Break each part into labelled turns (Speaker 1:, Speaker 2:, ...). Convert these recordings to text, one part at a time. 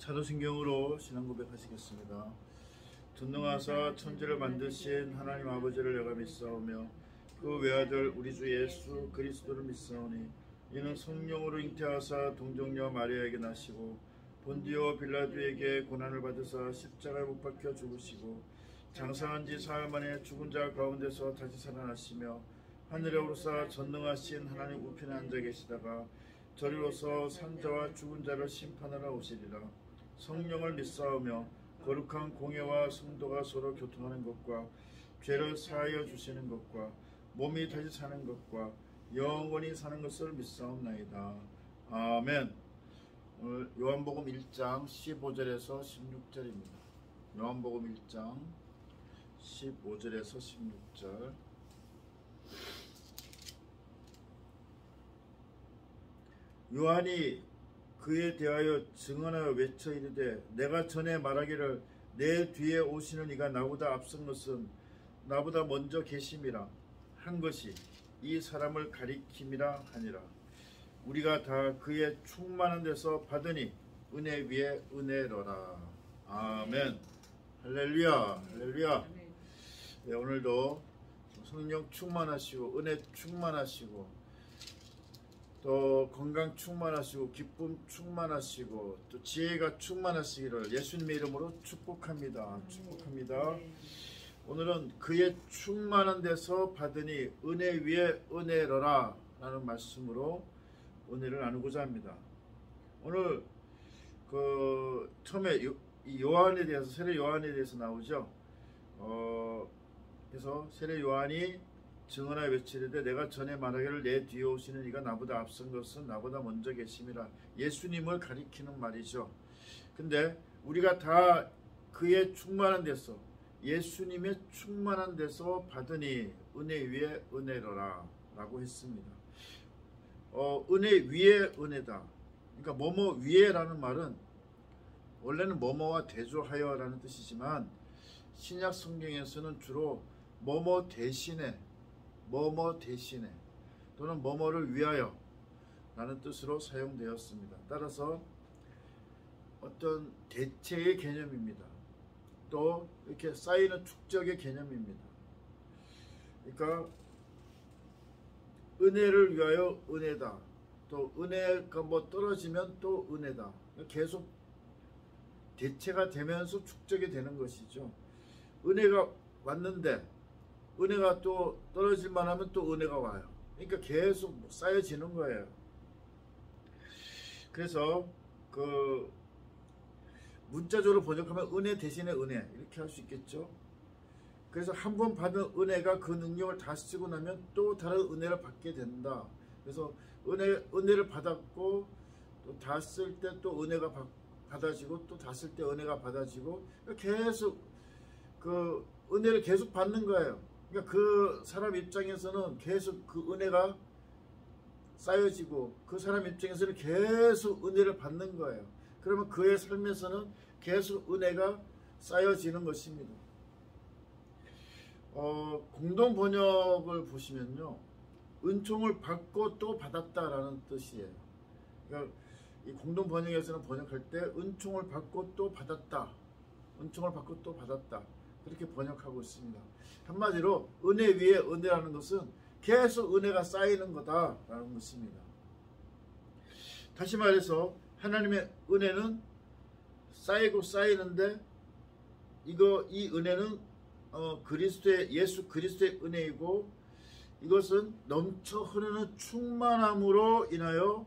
Speaker 1: 사도신경으로 신앙 고백하시겠습니다. 전능하사 천지를 만드신 하나님 아버지를 내가 믿사오며 그 외아들 우리 주 예수 그리스도를 믿사오니 이는 성령으로 잉태하사 동정녀 마리아에게 나시고 본디오 빌라도에게 고난을 받으사 십자가에 못 박혀 죽으시고 장사한 지 사흘 만에 죽은 자 가운데서 다시 살아나시며 하늘에 오르사 전능하신 하나님 우편에 앉아 계시다가 저리로서 산자와 죽은 자를 심판하러 오시리라. 성령을 믿사오며 거룩한 공예와 성도가 서로 교통하는 것과 죄를 사하여 주시는 것과 몸이 다시 사는 것과 영원히 사는 것을 믿사옵나이다. 아멘. 오늘 요한복음 1장 15절에서 16절입니다. 요한복음 1장 15절에서 16절. 요한이 그에 대하여 증언하여 외쳐 이르되 내가 전에 말하기를 내 뒤에 오시는 이가 나보다 앞선 것은 나보다 먼저 계심이라 한 것이 이 사람을 가리킴이라 하니라. 우리가 다 그의 충만한 데서 받으니 은혜 위에 은혜로라. 아멘. 할렐루야. 할렐루야. 네, 오늘도 성령 충만하시고 은혜 충만하시고 또 건강 충만하시고 기쁨 충만하시고 또 지혜가 충만하시기를 예수님의 이름으로 축복합니다. 축복합니다. 오늘은 그의 충만한 데서 받으니 은혜 위에 은혜로라 라는 말씀으로 은혜를 나누고자 합니다. 오늘 처음에 요한에 대해서 세례 요한에 대해서 나오죠. 그래서 세례 요한이 증언하여 외치되 내가 전에 말하기를 내 뒤에 오시는 이가 나보다 앞선 것은 나보다 먼저 계심이라. 예수님을 가리키는 말이죠. 근데 우리가 다 그의 충만한 데서 예수님의 충만한 데서 받으니 은혜 위에 은혜로라 라고 했습니다. 은혜 위에 은혜다. 그러니까 뭐뭐 위에라는 말은 원래는 뭐뭐와 대조하여 라는 뜻이지만 신약 성경에서는 주로 뭐뭐 대신에 또는 뭐뭐를 위하여 라는 뜻으로 사용되었습니다. 따라서 어떤 대체의 개념입니다. 또 이렇게 쌓이는 축적의 개념입니다. 그러니까 은혜를 위하여 은혜다. 또 은혜가 뭐 떨어지면 또 은혜다. 계속 대체가 되면서 축적이 되는 것이죠. 은혜가 왔는데 은혜가 또 떨어질만 하면 또 은혜가 와요. 그러니까 계속 쌓여지는 거예요. 그래서 문자적으로 번역하면 은혜 대신에 은혜 이렇게 할 수 있겠죠. 그래서 한 번 받은 은혜가 그 능력을 다 쓰고 나면 또 다른 은혜를 받게 된다. 그래서 은혜를 받았고 또 다 쓸 때 또 은혜가 받아지고 또 다 쓸 때 은혜가 받아지고 계속 그 은혜를 계속 받는 거예요. 그러니까 그 사람 입장에서는 계속 그 은혜가 쌓여지고 그 사람 입장에서는 계속 은혜를 받는 거예요. 그러면 그의 삶에서는 계속 은혜가 쌓여지는 것입니다. 공동 번역을 보시면요, 은총을 받고 또 받았다라는 뜻이에요. 그러니까 이 공동 번역에서는 번역할 때 은총을 받고 또 받았다, 은총을 받고 또 받았다 그렇게 번역하고 있습니다. 한마디로 은혜 위에 은혜라는 것은 계속 은혜가 쌓이는 거다라는 것입니다. 다시 말해서 하나님의 은혜는 쌓이고 쌓이는데 이 은혜는 예수 그리스도의 은혜이고 이것은 넘쳐 흐르는 충만함으로 인하여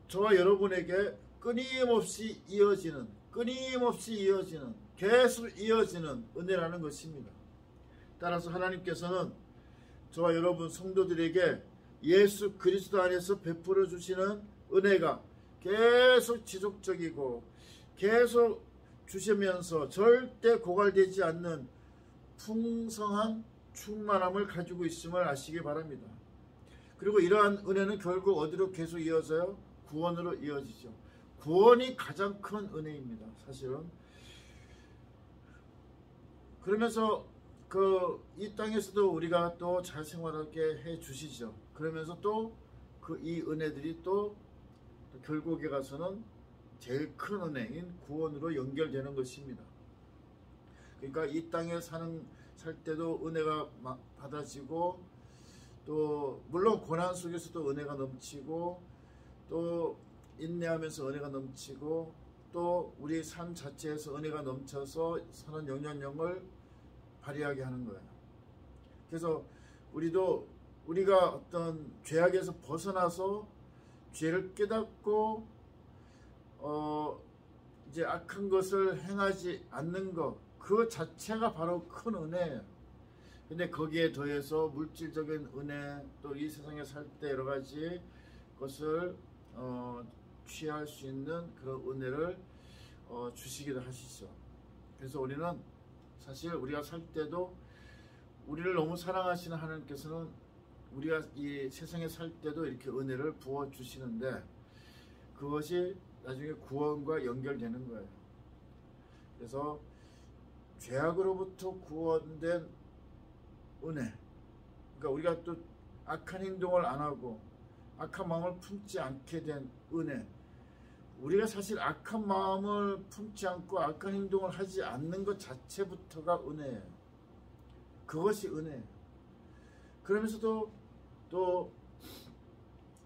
Speaker 1: 저와 여러분에게 끊임없이 이어지는 계속 이어지는 은혜라는 것입니다. 따라서 하나님께서는 저와 여러분 성도들에게 예수 그리스도 안에서 베풀어 주시는 은혜가 계속 지속적이고 계속 주시면서 절대 고갈되지 않는 풍성한 충만함을 가지고 있음을 아시기 바랍니다. 그리고 이러한 은혜는 결국 어디로 계속 이어져요? 구원으로 이어지죠. 구원이 가장 큰 은혜입니다. 사실은. 그러면서 이 땅에서도 우리가 또 잘 생활하게 해 주시죠. 그러면서 또 이 은혜들이 또 결국에 가서는 제일 큰 은혜인 구원으로 연결되는 것입니다. 그러니까 이 땅에 살 때도 은혜가 받아지고, 또 물론 고난 속에서도 은혜가 넘치고, 또 인내하면서 은혜가 넘치고, 또 우리 삶 자체에서 은혜가 넘쳐서 선한 영향력을 발휘하게 하는 거예요. 그래서 우리가 어떤 죄악에서 벗어나서 죄를 깨닫고 이제 악한 것을 행하지 않는 것, 그 자체가 바로 큰 은혜예요. 근데 거기에 더해서 물질적인 은혜, 또 이 세상에 살 때 여러 가지 것을 취할 수 있는 그런 은혜를 주시기도 하시죠. 그래서 우리는 사실 우리가 살 때도 우리를 너무 사랑하시는 하나님께서는 우리가 이 세상에 살 때도 이렇게 은혜를 부어 주시는데, 그것이 나중에 구원과 연결되는 거예요. 그래서 죄악으로부터 구원된 은혜, 그러니까 우리가 또 악한 행동을 안 하고 악한 마음을 품지 않게 된 은혜, 우리가 사실 악한 마음을 품지 않고 악한 행동을 하지 않는 것 자체부터가 은혜예요. 그것이 은혜예요. 그러면서도 또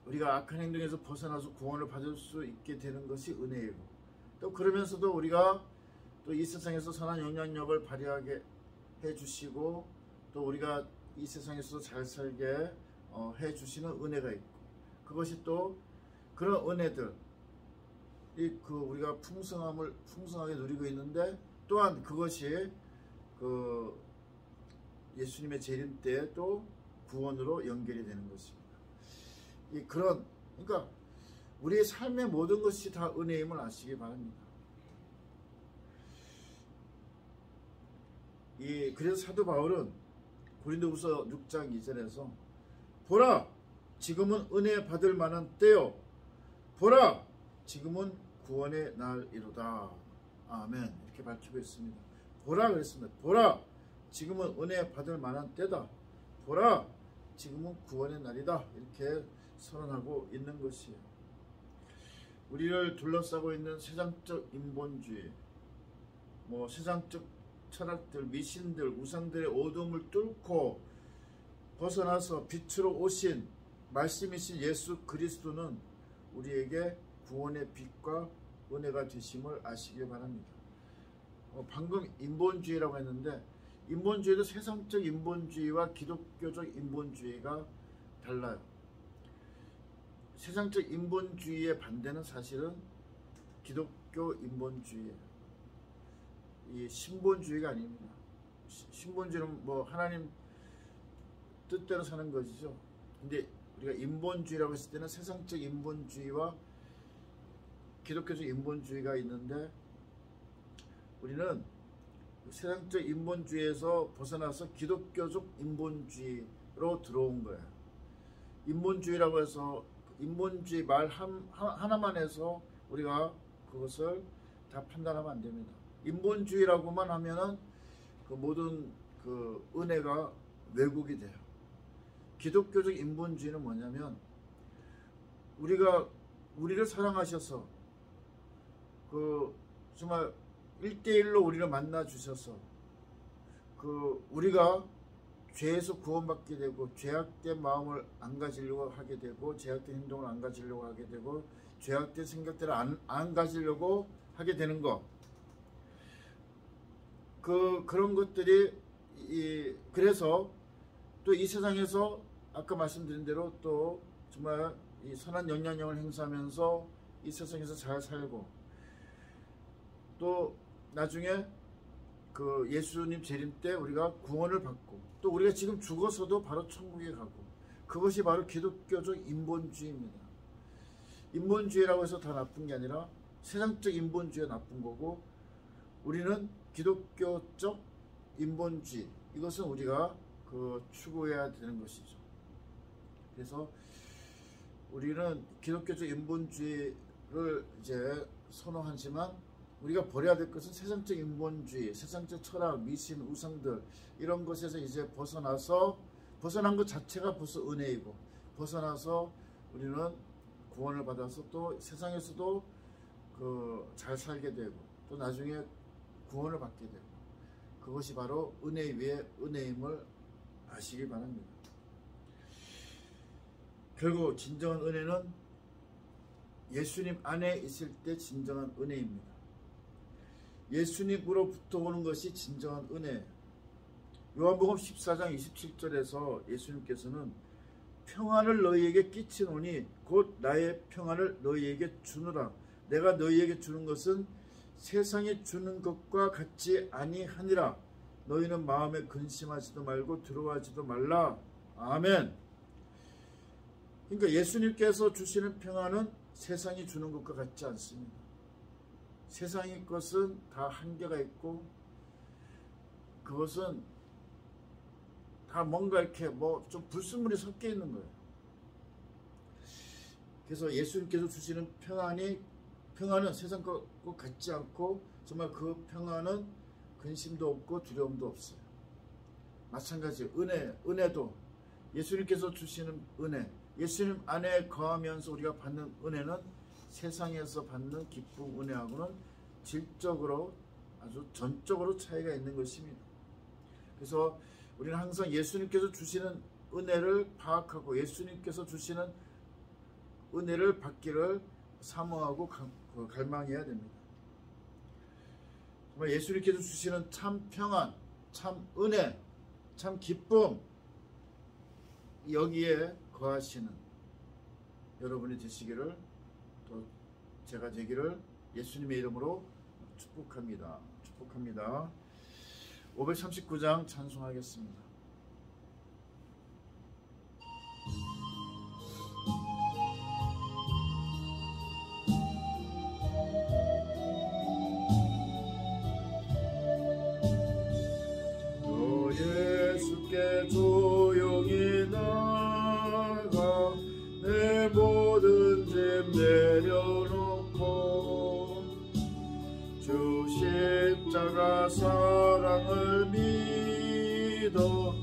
Speaker 1: 우리가 악한 행동에서 벗어나서 구원을 받을 수 있게 되는 것이 은혜이고, 또 그러면서도 우리가 또 이 세상에서 선한 영향력을 발휘하게 해주시고, 또 우리가 이 세상에서 잘 살게 해주시는 은혜가 있고, 그것이 또 그런 은혜들, 우리가 풍성하게 누리고 있는데, 또한 그것이 예수님의 재림 때에 또 구원으로 연결이 되는 것입니다. 그러니까 우리의 삶의 모든 것이 다 은혜임을 아시기 바랍니다. 그래서 사도 바울은 고린도후서 6장 2절에서 보라, 지금은 은혜 받을 만한 때요, 보라, 지금은 구원의 날이로다. 아멘. 이렇게 밝히고 있습니다. 보라 그랬습니다. 보라, 지금은 은혜 받을 만한 때다. 보라, 지금은 구원의 날이다. 이렇게 선언하고 있는 것이에요. 우리를 둘러싸고 있는 세상적 인본주의, 세상적 철학들, 미신들, 우상들의 어둠을 뚫고 벗어나서 빛으로 오신 말씀이신 예수 그리스도는 우리에게 구원의 빛과 은혜가 되심을 아시길 바랍니다. 방금 인본주의라고 했는데, 인본주의도 세상적 인본주의와 기독교적 인본주의가 달라요. 세상적 인본주의의 반대는 사실은 기독교 인본주의예요. 이 신본주의가 아닙니다. 신본주의는 하나님 뜻대로 사는 것이죠. 근데 우리가 인본주의라고 했을 때는 세상적 인본주의와 기독교적 인본주의가 있는데, 우리는 세상적 인본주의에서 벗어나서 기독교적 인본주의로 들어온 거예요. 인본주의라고 해서 인본주의 말 하나만 해서 우리가 그것을 다 판단하면 안 됩니다. 인본주의라고만 하면은 모든 은혜가 왜곡이 돼요. 기독교적 인본주의는 뭐냐면, 우리를 사랑하셔서 정말 1대1로 우리를 만나 주셔서 우리가 죄에서 구원받게 되고, 죄악된 마음을 안 가지려고 하게 되고, 죄악된 행동을 안 가지려고 하게 되고, 죄악된 생각들을 안 가지려고 하게 되는 것, 그런 것들이 그래서 또 이 세상에서 아까 말씀드린 대로 또 정말 이 선한 영향력을 행사하면서 이 세상에서 잘 살고, 또 나중에 예수님 재림 때 우리가 구원을 받고, 또 우리가 지금 죽어서도 바로 천국에 가고, 그것이 바로 기독교적 인본주의입니다. 인본주의라고 해서 다 나쁜 게 아니라 세상적 인본주의가 나쁜 거고, 우리는 기독교적 인본주의, 이것은 우리가 추구해야 되는 것이죠. 그래서 우리는 기독교적 인본주의를 이제 선호하지만, 우리가 버려야 될 것은 세상적 인본주의, 세상적 철학, 미신, 우상들, 이런 것에서 이제 벗어난 것 자체가 벌써 은혜이고, 벗어나서 우리는 구원을 받아서 또 세상에서도 잘 살게 되고 또 나중에 구원을 받게 되고, 그것이 바로 은혜 위에 은혜임을 아시기 바랍니다. 결국 진정한 은혜는 예수님 안에 있을 때 진정한 은혜입니다. 예수님으로부터 오는 것이 진정한 은혜예요. 요한복음 14장 27절에서 예수님께서는 평안을 너희에게 끼치노니 곧 나의 평안을 너희에게 주노라. 내가 너희에게 주는 것은 세상이 주는 것과 같지 아니하니라. 너희는 마음에 근심하지도 말고 두려워하지도 말라. 아멘. 그러니까 예수님께서 주시는 평안은 세상이 주는 것과 같지 않습니다. 세상의 것은 다 한계가 있고, 그것은 다 뭔가 이렇게 좀 불순물이 섞여 있는 거예요. 그래서 예수님께서 주시는 평안은 세상 것과 같지 않고, 정말 그 평안은 근심도 없고 두려움도 없어요. 마찬가지 은혜도 예수님께서 주시는 은혜, 예수님 안에 거하면서 우리가 받는 은혜는 세상에서 받는 기쁨 은혜하고는 질적으로 아주 전적으로 차이가 있는 것입니다. 그래서 우리는 항상 예수님께서 주시는 은혜를 파악하고 예수님께서 주시는 은혜를 받기를 사모하고 갈망해야 됩니다. 정말 예수님께서 주시는 참 평안, 참 은혜, 참 기쁨, 여기에 거하시는 여러분이 되시기를, 또 제가 되기를 예수님의 이름으로 축복합니다. 539장 찬송하겠습니다. 너 예수께 조용히 나가 내 모든 짐 내려놓고 주 십자가 사랑을 믿어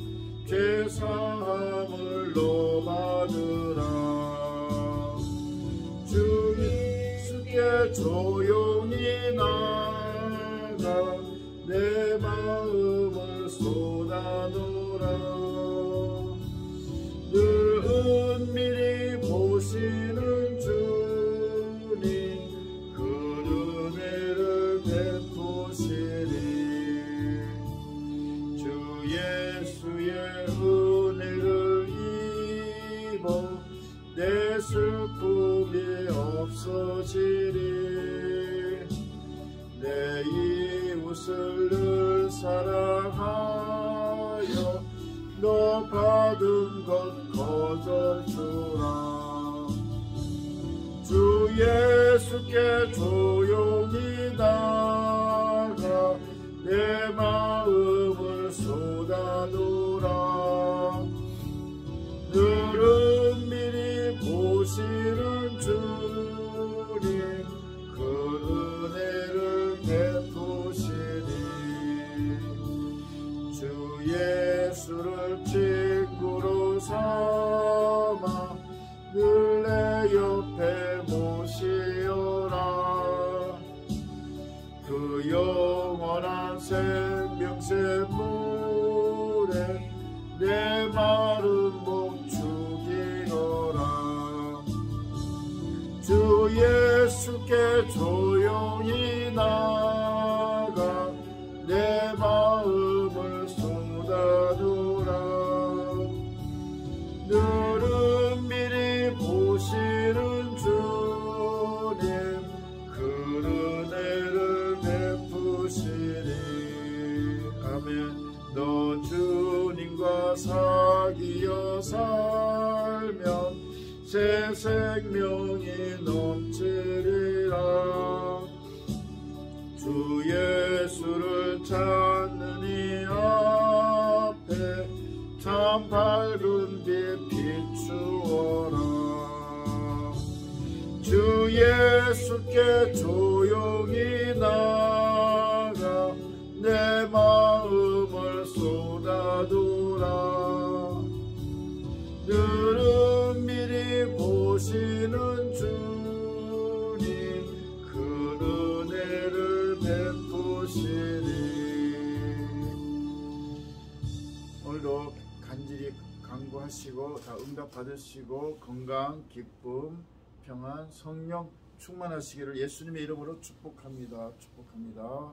Speaker 1: 죄사함을 너 받으라. 주 예수께 조용히 나가 내 마음을 쏟아놓으라. 늘 은밀히 보시는 주님 그 은혜를 베푸시리. 주 예수의 은혜를 입어 내 슬픔이 없어지리. 내 이웃을 늘 사랑하여 너 받은 것 거저 주라. 주 예수께 조용히 나가 내 마음을 쏟아놓으라. 늘 은밀히 보시는 주님 그 은혜를 베푸시니. 주 예수를 친구로 삼아 늘 내 옆에 모시어라. 그 영원한 생명샘 물에 내 마른 목 죽이너라. 주 예수께 조용히 나가 내 마음을 쏟아두라. 늘 은밀히 보시는 주님 그 은혜를 베푸시리. 아멘. 너 주님과 사귀어 살면 새 생명이 넘치리라. 베푸시니. 오늘도 간절히 간구하시고 다 응답 받으시고 건강, 기쁨, 평안, 성령 충만하시기를 예수님의 이름으로 축복합니다. 축복합니다.